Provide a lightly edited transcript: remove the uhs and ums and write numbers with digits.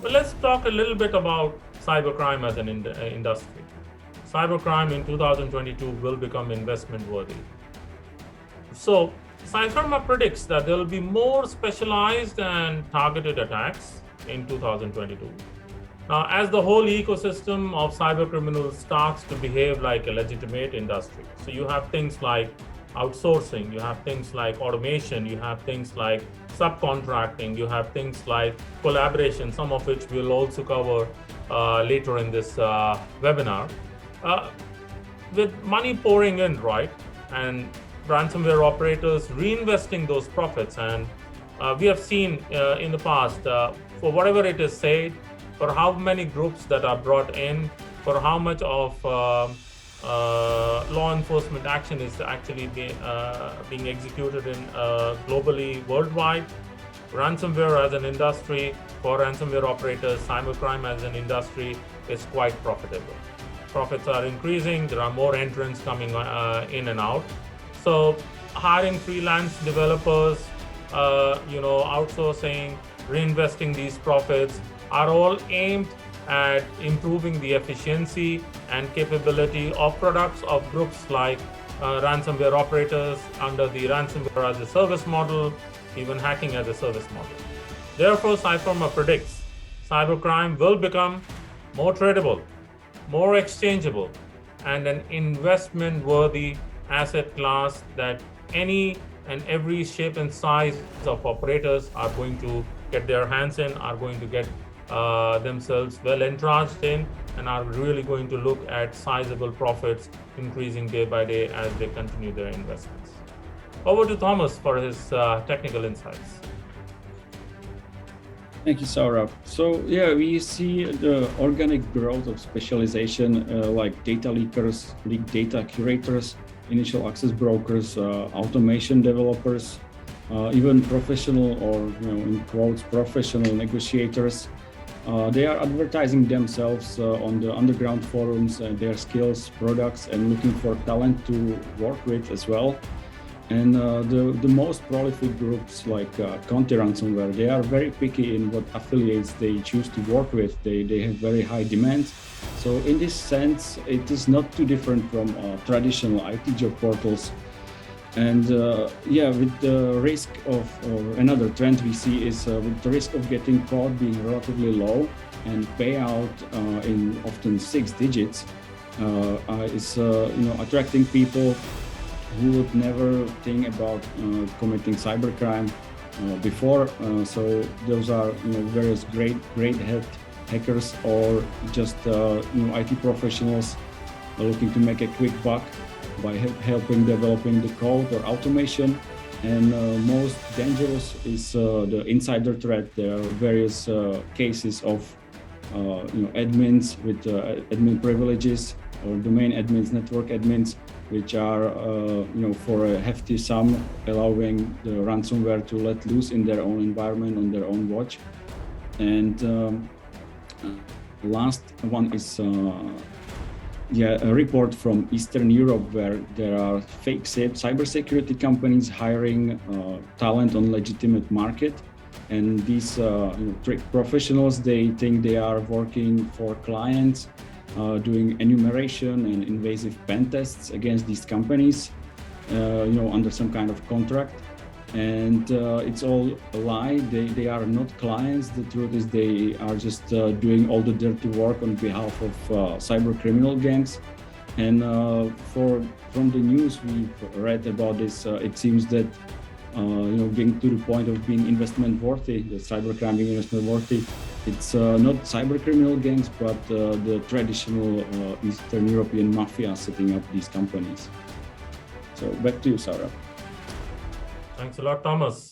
But let's talk a little bit about cybercrime as an industry. Cybercrime in 2022 will become investment worthy. So, CYFIRMA predicts that there will be more specialized and targeted attacks in 2022. Now, as the whole ecosystem of cybercriminals starts to behave like a legitimate industry, so you have things like outsourcing, you have things like automation, you have things like subcontracting, you have things like collaboration, some of which we'll also cover later in this webinar. With money pouring in, right, and ransomware operators reinvesting those profits, and we have seen in the past, for whatever it is said, for how many groups that are brought in, for how much of law enforcement action is actually being executed in globally, worldwide. Ransomware as an industry, for ransomware operators, cybercrime as an industry is quite profitable. Profits are increasing, there are more entrants coming in and out. So hiring freelance developers, outsourcing, reinvesting these profits are all aimed at improving the efficiency and capability of products of groups like ransomware operators under the ransomware as a service model, even hacking as a service model. Therefore, CYFIRMA predicts cybercrime will become more tradable, more exchangeable, and an investment-worthy asset class that any and every shape and size of operators are going to get their hands in, are going to get themselves well entrenched in, and are really going to look at sizable profits increasing day by day as they continue their investments. Over to Thomas for his technical insights. Thank you, Saurabh. So we see the organic growth of specialization like data leakers, leak data curators, initial access brokers, automation developers, even professional or in quotes professional negotiators. They are advertising themselves on the underground forums, their skills, products, and looking for talent to work with as well. And the most prolific groups like counter-ransomware, they are very picky in what affiliates they choose to work with. They have very high demands. So in this sense, it is not too different from traditional IT job portals. And with the risk of, or another trend we see is with the risk of getting caught being relatively low and payout in often 6 digits is attracting people who would never think about committing cybercrime before. So those are various great hackers or just IT professionals looking to make a quick buck by helping developing the code or automation. And most dangerous is the insider threat. There are various cases of admins with admin privileges or domain admins, network admins, which are for a hefty sum allowing the ransomware to let loose in their own environment on their own watch. And last one is a report from Eastern Europe where there are fake cybersecurity companies hiring talent on legitimate market. And these trick professionals, they think they are working for clients, doing enumeration and invasive pen tests against these companies, under some kind of contract. And it's all a lie. They are not clients. The truth is they are just doing all the dirty work on behalf of cyber criminal gangs. And from the news we've read about this, it seems that being to the point of being investment worthy, the cybercrime being investment worthy, it's not cyber criminal gangs, but the traditional Eastern European mafia setting up these companies. So back to you, Sarah. Thanks a lot, Thomas.